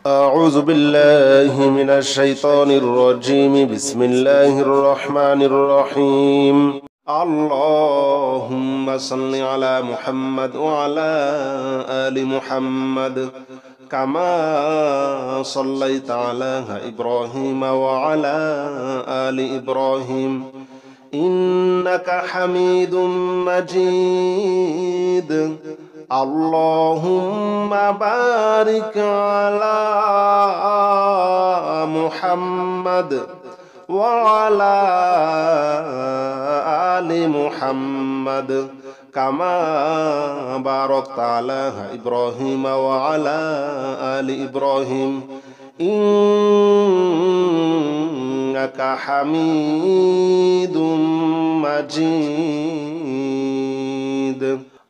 أعوذ بالله من الشيطان الرجيم بسم الله الرحمن الرحيم اللهم صل على محمد وعلى آل محمد كما صليت على إبراهيم وعلى آل إبراهيم إنك حميد مجيد اللهم بارك على محمد وعلى آل محمد كما باركت على إبراهيم وعلى آل إبراهيم إنك حميد مجيد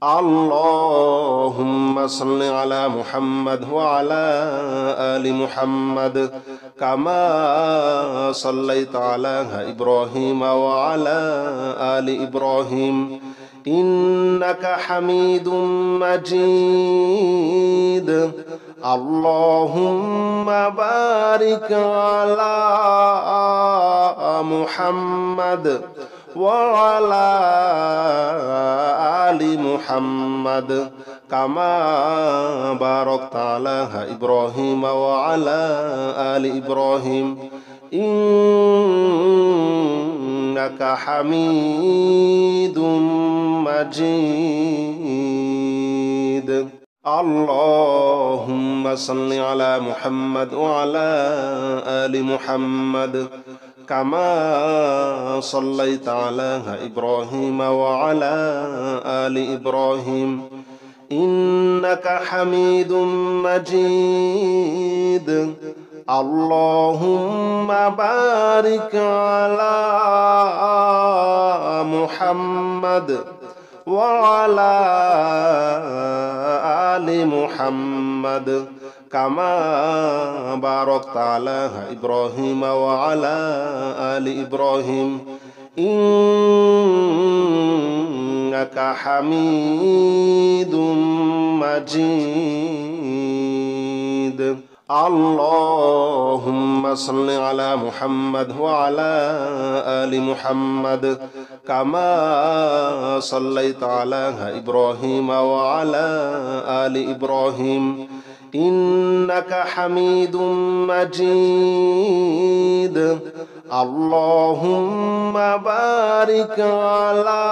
اللهم صل على محمد وعلى آل محمد كما صليت على إبراهيم وعلى آل إبراهيم إنك حميد مجيد اللهم بارك على محمد وعلى آل محمد كما باركت على إبراهيم وعلى آل إبراهيم إنك حميد مجيد اللهم صل على محمد وعلى آل محمد كما صليت على إبراهيم وعلى آل إبراهيم إنك حميد مجيد اللهم بارك على محمد وعلى آل محمد كما باركت على إبراهيم وعلى آل إبراهيم إنك حميد مجيد اللهم صل على محمد وعلى آل محمد كما صليت على إبراهيم وعلى آل إبراهيم إنك حميد مجيد اللهم بارك على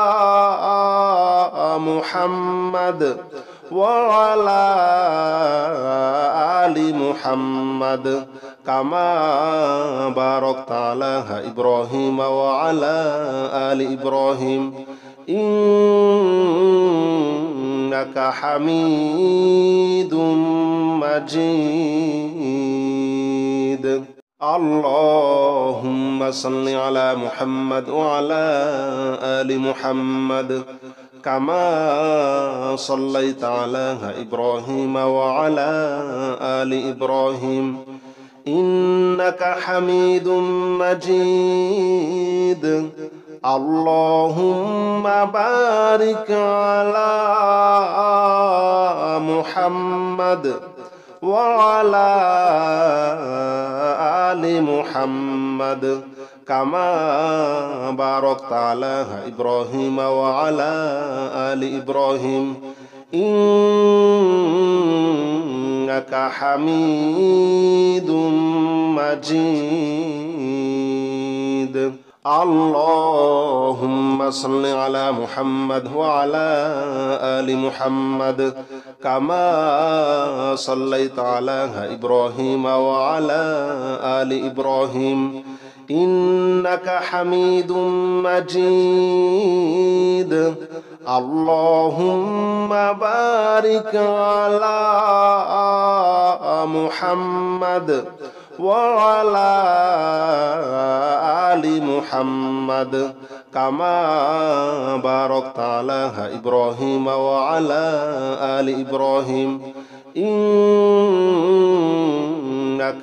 محمد وعلى آل محمد كما باركت على إبراهيم وعلى آل إبراهيم إنك حميد مجيد اللهم صل على محمد وعلى آل محمد كما صليت على إبراهيم وعلى آل إبراهيم إنك حميد مجيد اللهم بارك على محمد وعلى آل محمد كما باركت على إبراهيم وعلى آل إبراهيم إنك حميد مجيد اللهم صل على محمد وعلى آل محمد كما صليت على إبراهيم وعلى آل إبراهيم إنك حميد مجيد اللهم بارك على محمد وعلى آل محمد كما باركت على إبراهيم وعلى آل إبراهيم إنك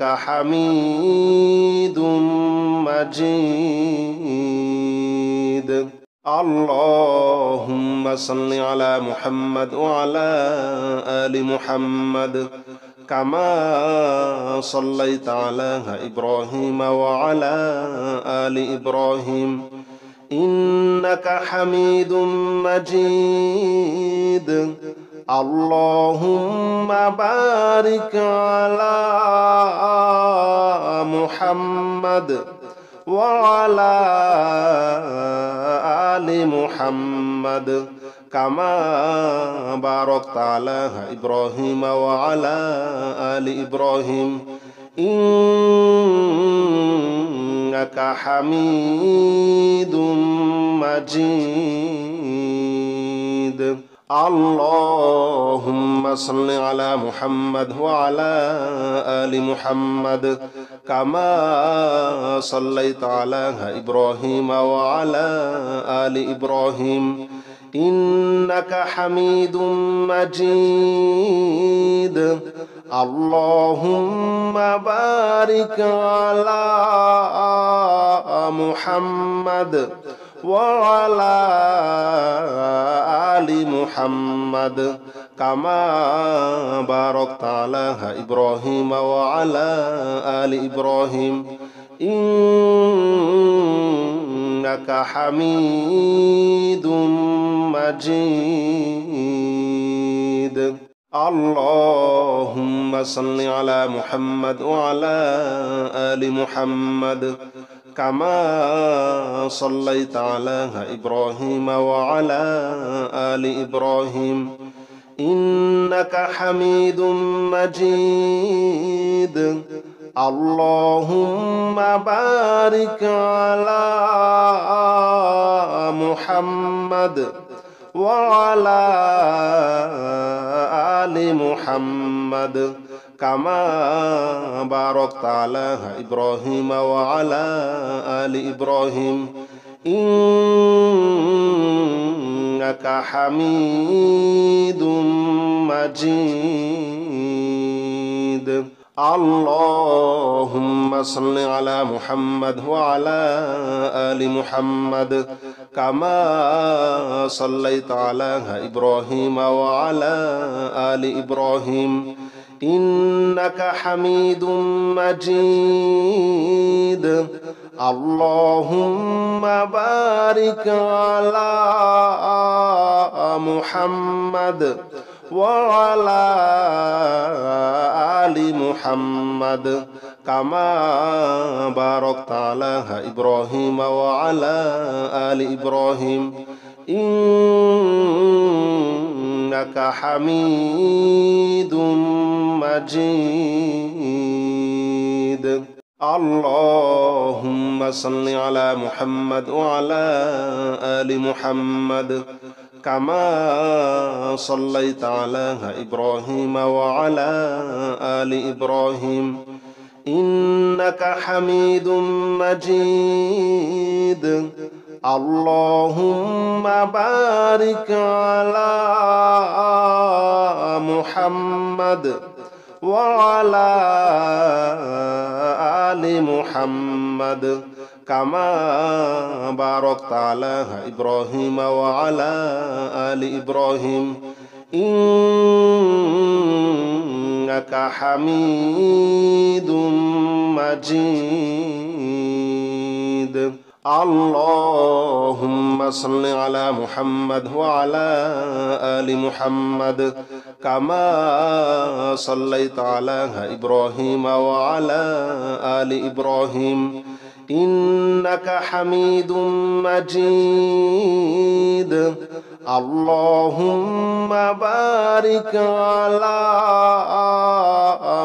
حميد مجيد اللهم صل على محمد وعلى آل محمد كما صليت على إبراهيم وعلى آل إبراهيم إنك حميد مجيد اللهم بارك على محمد وعلى آل محمد كما باركت على إبراهيم وعلى آل إبراهيم إنك حميد مجيد اللهم صل على محمد وعلى آل محمد كما صليت على إبراهيم وعلى آل إبراهيم إنك حميد مجيد اللهم بارك على محمد وعلى آل محمد كما باركت على إبراهيم وعلى آل إبراهيم إنك حميد مجيد اللهم صل على محمد وعلى آل محمد كما صليت على إبراهيم وعلى آل إبراهيم إنك حميد مجيد اللهم بارك على محمد وعلى آل محمد كما باركت على إبراهيم وعلى آل إبراهيم إنك حميد مجيد اللهم صل على محمد وعلى آل محمد كما صليت على إبراهيم وعلى آل إبراهيم إنك حميد مجيد اللهم بارك على محمد وعلى آل محمد كما باركت على إبراهيم وعلى آل إبراهيم إنك حميد مجيد اللهم صل على محمد وعلى آل محمد كما صليت على إبراهيم وعلى آل إبراهيم إنك حميد مجيد اللهم بارك على محمد وعلى آل محمد كما باركت على إبراهيم وعلى آل إبراهيم إنك حميد مجيد اللهم صل على محمد وعلى آل محمد كما صليت على إبراهيم وعلى آل إبراهيم إنك حميد مجيد اللهم بارك على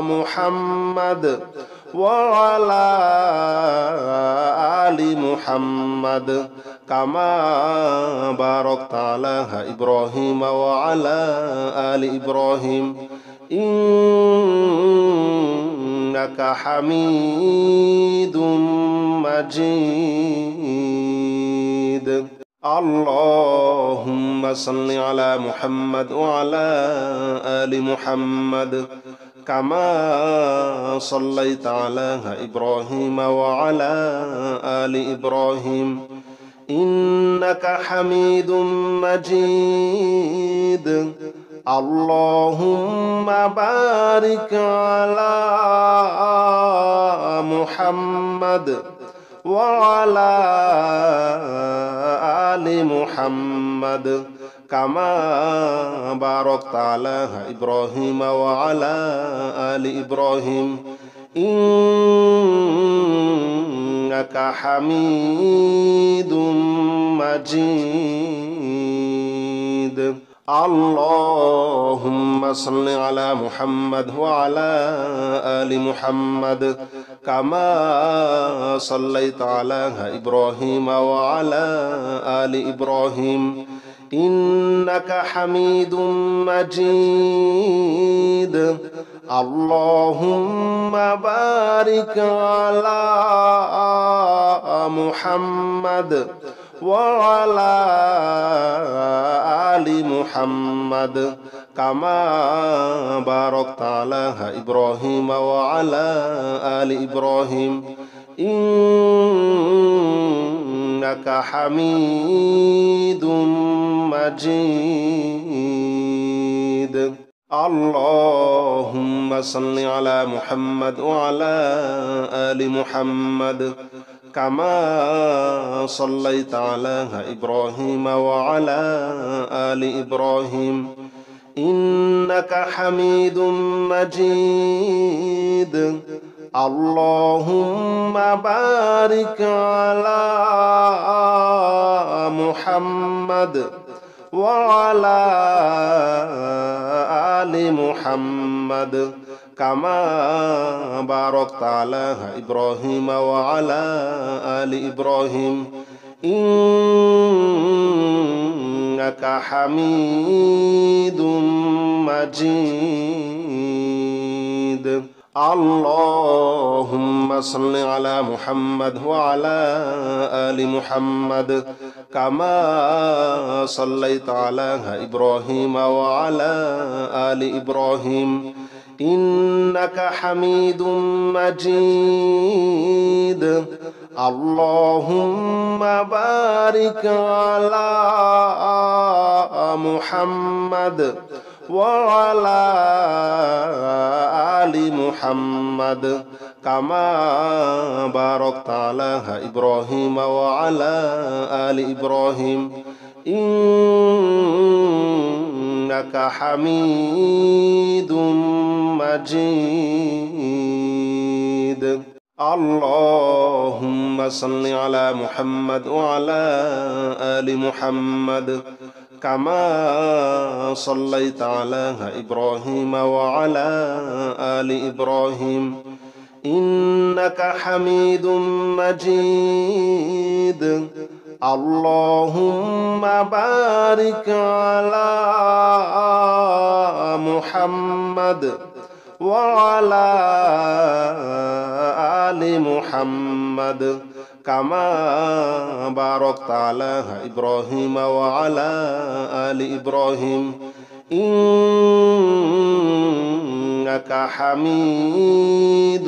محمد وعلى آل محمد كما باركت على إبراهيم وعلى آل إبراهيم إنك حميد مجيد اللهم صل على محمد وعلى آل محمد كما صليت على إبراهيم وعلى آل إبراهيم إنك حميد مجيد اللهم بارك على محمد وعلى آل محمد كما باركت على إبراهيم وعلى آل إبراهيم إنك حميد مجيد اللهم صل على محمد وعلى آل محمد كما صليت على إبراهيم وعلى آل إبراهيم إنك حميد مجيد اللهم بارك على محمد وعلى آل محمد كما باركت على إبراهيم وعلى آل إبراهيم إنك حميد مجيد اللهم صل على محمد وعلى آل محمد كما صليت على إبراهيم وعلى آل إبراهيم إنك حميد مجيد اللهم بارك على محمد وعلى آل محمد كما باركت على إبراهيم وعلى آل إبراهيم إنك حميد مجيد اللهم صل على محمد وعلى آل محمد كما صليت على إبراهيم وعلى آل إبراهيم إنك حميد مجيد اللهم بارك على محمد وعلى آل محمد كما باركت على إبراهيم وعلى آل إبراهيم إنك حميد مجيد اللهم صل على محمد وعلى آل محمد كما صليت على إبراهيم وعلى آل إبراهيم إنك حميد مجيد اللهم بارك على محمد وعلى آل محمد كما باركت على إبراهيم وعلى آل إبراهيم إنك حميد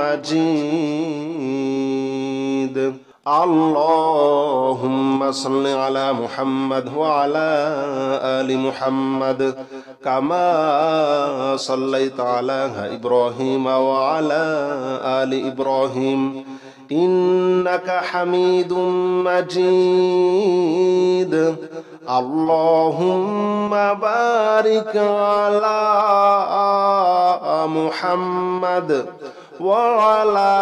مجيد اللهم صل على محمد وعلى آل محمد كما صليت على إبراهيم وعلى آل إبراهيم إنك حميد مجيد اللهم بارك على محمد وعلى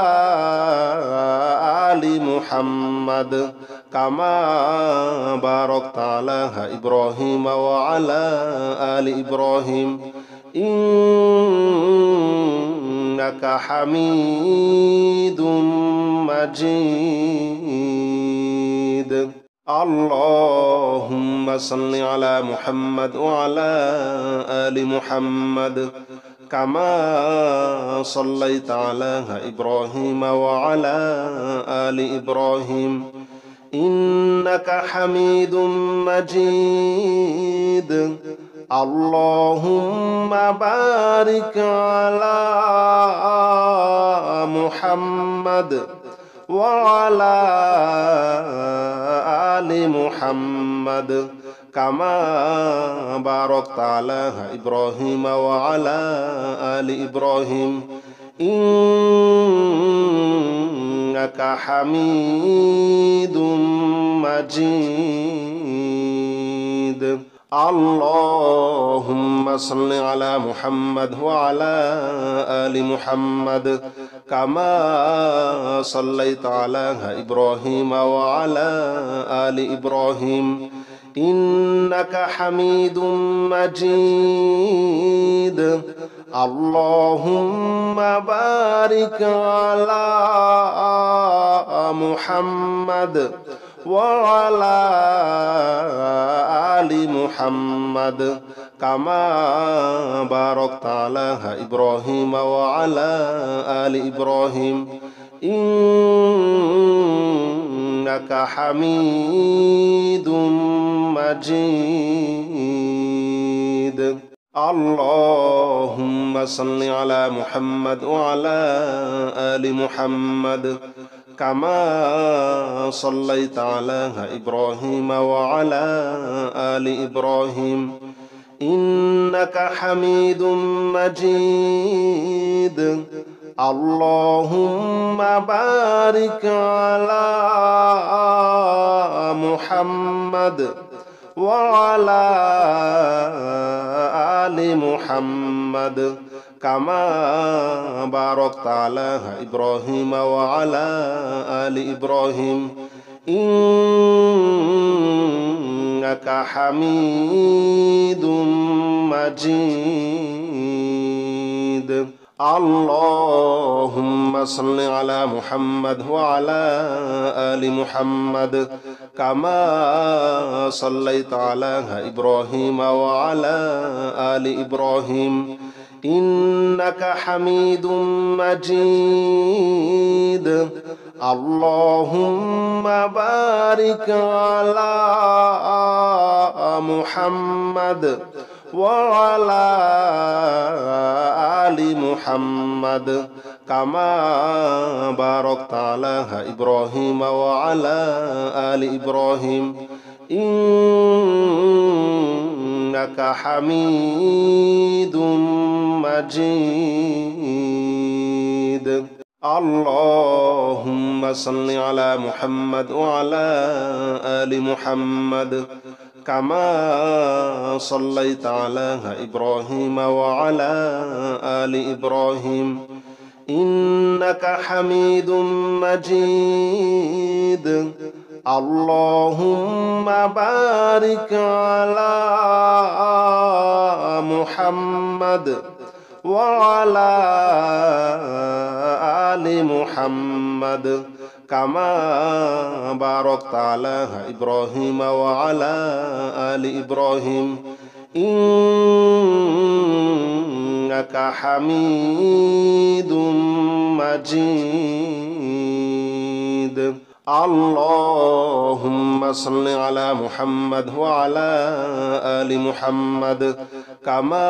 آل محمد كما باركت على إبراهيم وعلى آل إبراهيم إنك حميد مجيد اللهم صل على محمد وعلى آل محمد كما صليت على إبراهيم وعلى آل إبراهيم إنك حميد مجيد اللهم بارك على محمد وعلى آل محمد كما باركت على إبراهيم وعلى آل إبراهيم إنك حميد مجيد. اللهم صل على محمد وعلى آل محمد كما صليت على إبراهيم وعلى آل إبراهيم إنك حميد مجيد. اللهم بارك على محمد وعلى آل محمد كما باركت على إبراهيم وعلى آل إبراهيم إنك حميد مجيد. اللهم صل على محمد وعلى آل محمد كما صليت على إبراهيم وعلى آل إبراهيم إنك حميد مجيد. اللهم بارك على محمد وعلى آل محمد كما باركت على إبراهيم وعلى آل إبراهيم إنك حميد مجيد. اللهم صل على محمد وعلى آل محمد كما صليت على إبراهيم وعلى آل إبراهيم إنك حميد مجيد. اللهم بارك على محمد وعلى آل محمد كما باركت على إبراهيم وعلى آل إبراهيم إنك حميد مجيد. اللهم صل على محمد وعلى آل محمد كما صليت على إبراهيم وعلى آل إبراهيم إنك حميد مجيد. اللهم بارك على محمد وعلى آل محمد كما باركت على إبراهيم وعلى آل إبراهيم إنك حميد مجيد. اللهم صل على محمد وعلى آل محمد كما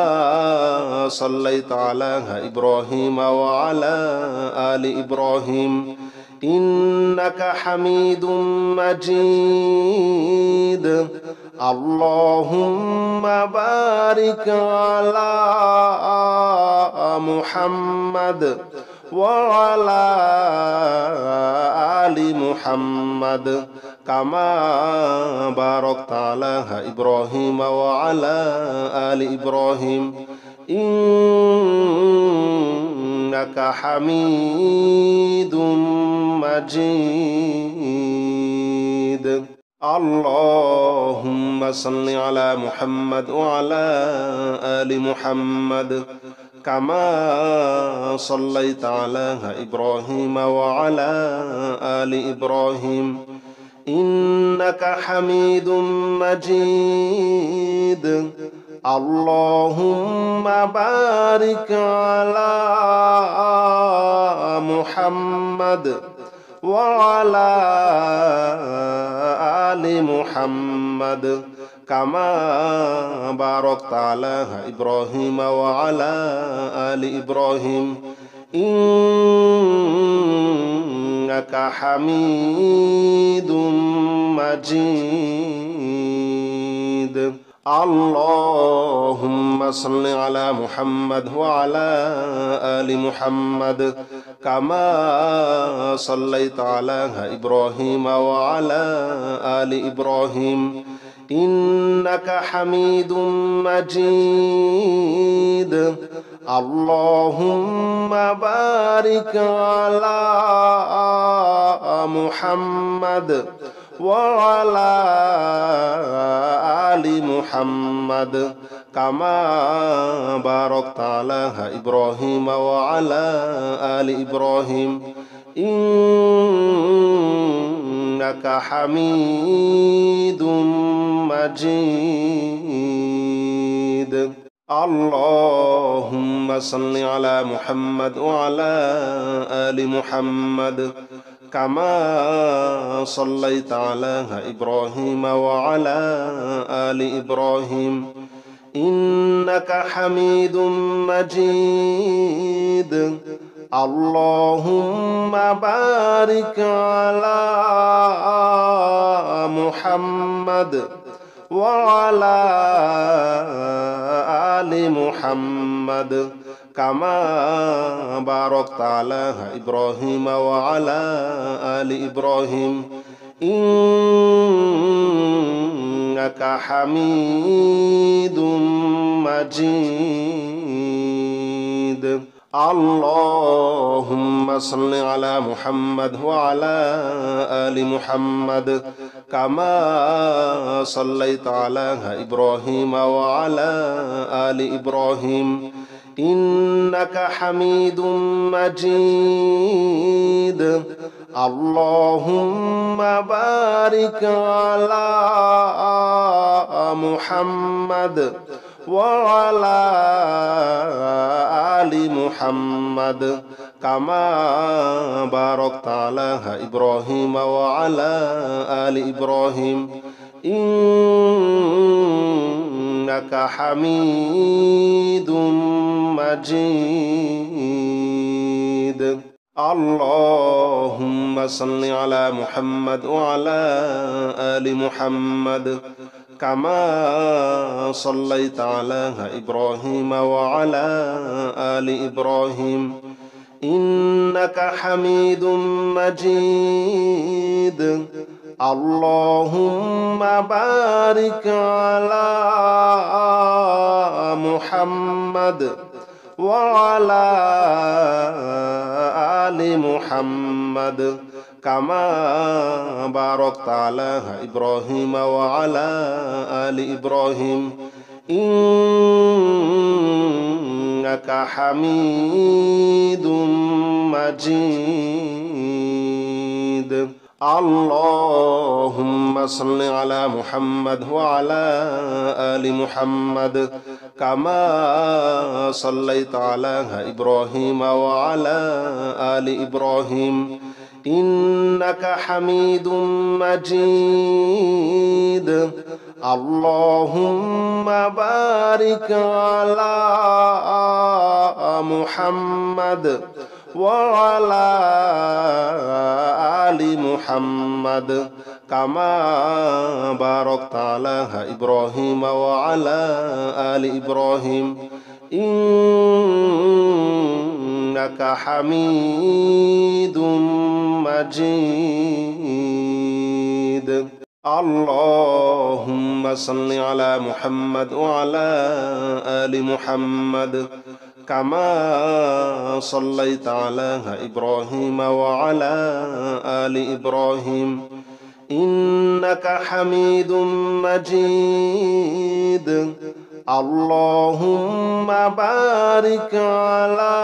صليت على إبراهيم وعلى آل إبراهيم إنك حميد مجيد. اللهم بارك على محمد وعلى آل محمد كما باركت على إبراهيم وعلى آل إبراهيم إنك حميد مجيد. اللهم صل على محمد وعلى آل محمد كما صليت على إبراهيم وعلى آل إبراهيم إنك حميد مجيد. اللهم بارك على محمد وعلى آل محمد كما باركت على إبراهيم وعلى آل إبراهيم إنك حميد مجيد. اللهم صل على محمد وعلى آل محمد كما صليت على إبراهيم وعلى آل إبراهيم إنك حميد مجيد اللهم بارك على محمد وعلى آل محمد كما باركت على إبراهيم وعلى آل إبراهيم إنك حميد مجيد اللهم صل على محمد وعلى آل محمد كما صليت على إبراهيم وعلى آل إبراهيم إنك حميد مجيد اللهم بارك على محمد وعلى آل محمد كما باركت على إبراهيم وعلى آل إبراهيم إنك حميد مجيد اللهم صل على محمد وعلى آل محمد كما صليت على إبراهيم وعلى آل إبراهيم إنك حميد مجيد اللهم بارك على محمد وعلى آل محمد كما باركت على إبراهيم وعلى آل إبراهيم إنك حميد مجيد اللهم صل على محمد وعلى آل محمد كما صليت على إبراهيم وعلى آل إبراهيم إنك حميد مجيد اللهم بارك على محمد وعلى آل محمد كما باركت على إبراهيم وعلى آل إبراهيم إنك حميد مجيد اللهم صل على محمد وعلى آل محمد كما صليت على إبراهيم وعلى آل إبراهيم إنك حميد مجيد اللهم بارك على محمد وعلى آل محمد كما باركت على إبراهيم وعلى آل إبراهيم إنك حميد مجيد اللهم صل على محمد وعلى آل محمد كما صليت على إبراهيم وعلى آل إبراهيم إنك حميد مجيد اللهم بارك على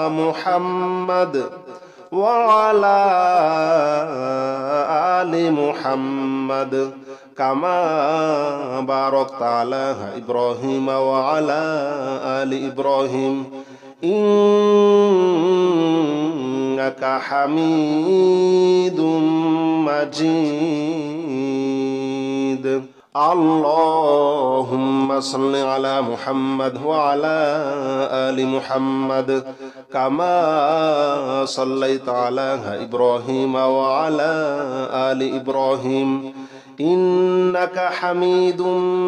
محمد وعلى آل محمد كما باركت على إبراهيم وعلى آل إبراهيم إنك حميد مجيد اللهم صل على محمد وعلى آل محمد كما صليت على إبراهيم وعلى آل إبراهيم إنك حميد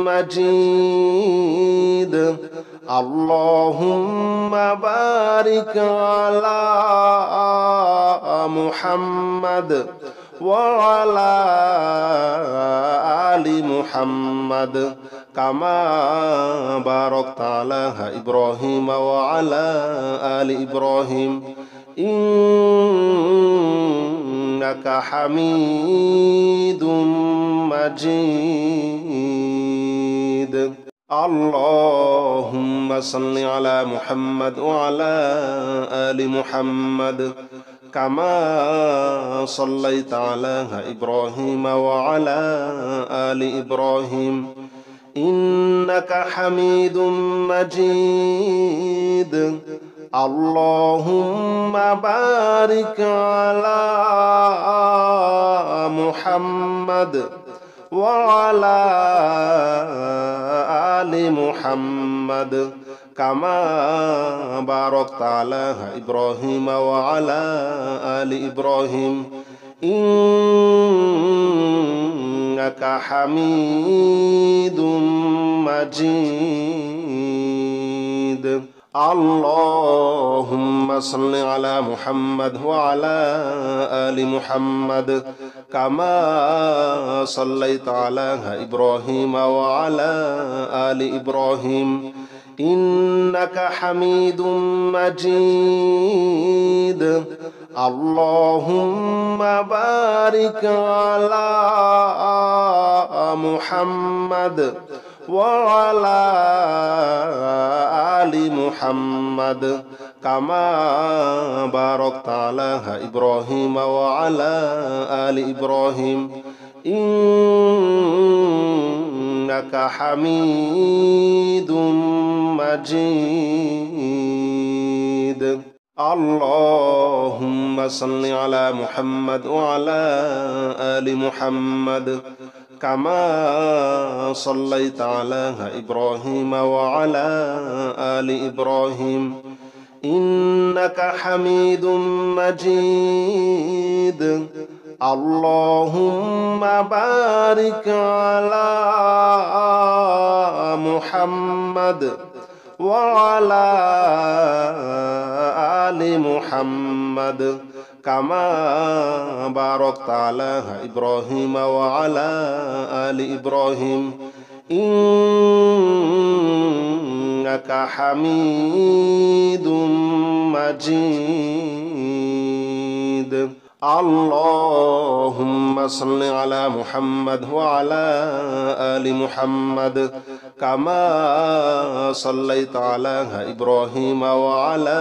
مجيد اللهم بارك على محمد وعلى آل محمد كما باركت على إبراهيم وعلى آل إبراهيم إنك حميد مجيد اللهم صل على محمد وعلى آل محمد كما صليت على إبراهيم وعلى آل إبراهيم إنك حميد مجيد اللهم بارك على محمد وعلى آل محمد كما باركت على إبراهيم وعلى آل إبراهيم إنك حميد مجيد اللهم صل على محمد وعلى آل محمد كما صليت على إبراهيم وعلى آل إبراهيم إنك حميد مجيد اللهم بارك على محمد وعلى آل محمد كما باركت على إبراهيم وعلى آل إبراهيم إنك حميد مجيد اللهم صل على محمد وعلى آل محمد كما صليت على إبراهيم وعلى آل إبراهيم إنك حميد مجيد اللهم بارك على محمد وعلى آل محمد كما باركت على إبراهيم وعلى آل إبراهيم إنك حميد مجيد اللهم صل على محمد وعلى آل محمد كما صليت على إبراهيم وعلى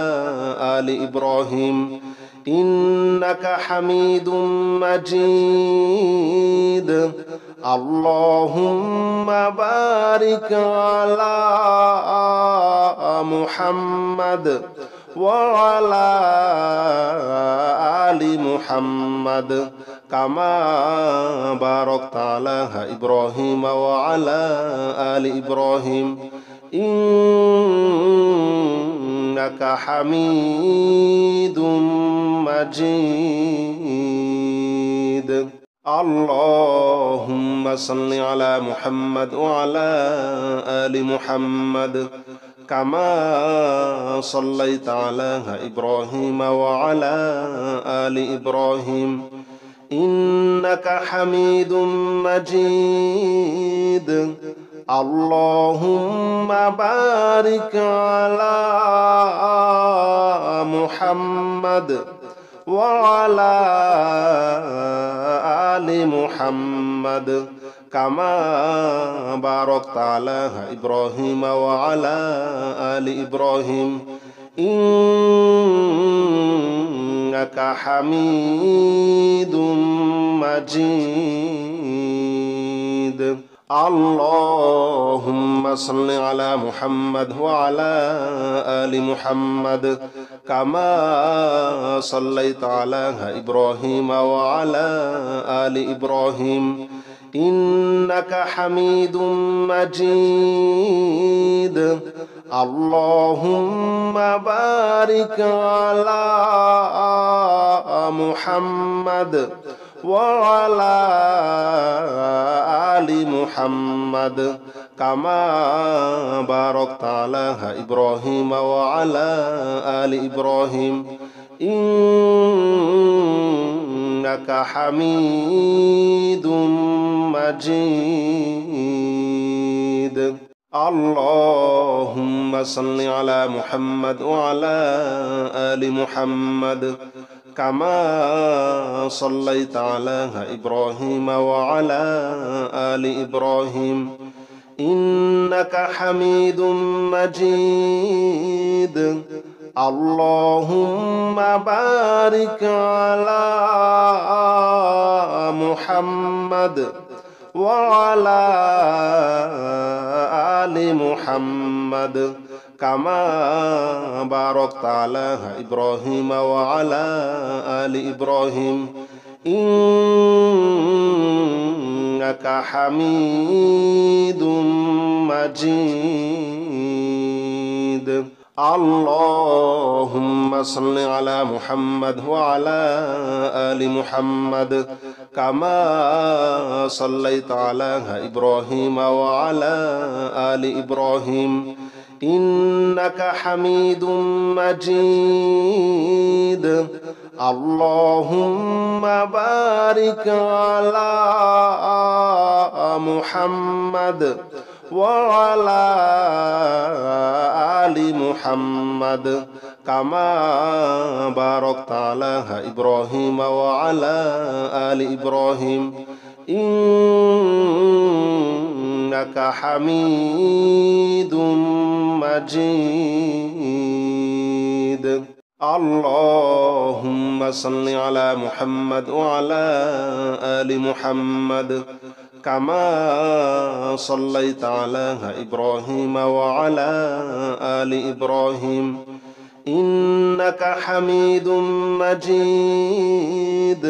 آل إبراهيم إنك حميد مجيد اللهم بارك على محمد وعلى آل محمد كما باركت على إبراهيم وعلى آل إبراهيم إنك حميد مجيد اللهم صل على محمد وعلى آل محمد كما صليت على إبراهيم وعلى آل إبراهيم إنك حميد مجيد اللهم بارك على محمد وعلى آل محمد كما باركت على إبراهيم وعلى آل إبراهيم إنك حميد مجيد اللهم صل على محمد وعلى آل محمد كما صليت على إبراهيم وعلى آل إبراهيم إنك حميد مجيد اللهم بارك على محمد وعلى آل محمد كما باركت على إبراهيم وعلى آل إبراهيم إنك حميد مجيد اللهم صل على محمد وعلى آل محمد كما صليت على إبراهيم وعلى آل إبراهيم إنك حميد مجيد اللهم بارك على محمد وعلى آل محمد كما باركت على إبراهيم وعلى آل إبراهيم إنك حميد مجيد اللهم صل على محمد وعلى آل محمد كما صليت على إبراهيم وعلى آل إبراهيم إنك حميد مجيد اللهم بارك على محمد وعلى آل محمد كما باركت على إبراهيم وعلى آل إبراهيم إنك حميد مجيد اللهم صل على محمد وعلى آل محمد كما صليت على إبراهيم وعلى آل إبراهيم إنك حميد مجيد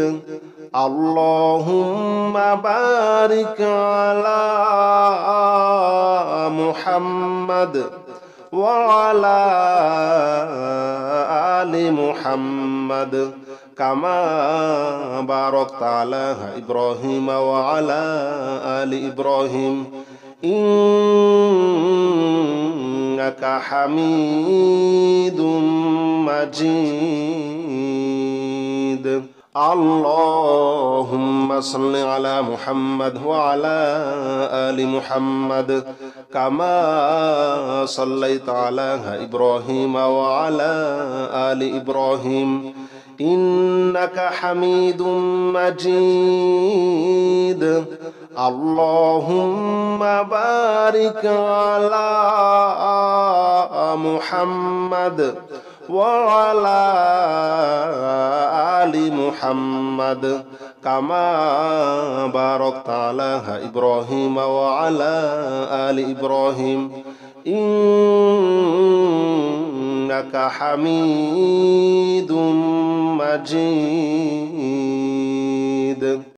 اللهم بارك على محمد وعلى آل محمد كما باركت على إبراهيم وعلى آل إبراهيم إنك حميد مجيد اللهم صل على محمد وعلى آل محمد كما صليت على إبراهيم وعلى آل إبراهيم إنك حميد مجيد اللهم بارك على محمد وعلى آل محمد كما باركت على إبراهيم وعلى آل إبراهيم إنك حميد مجيد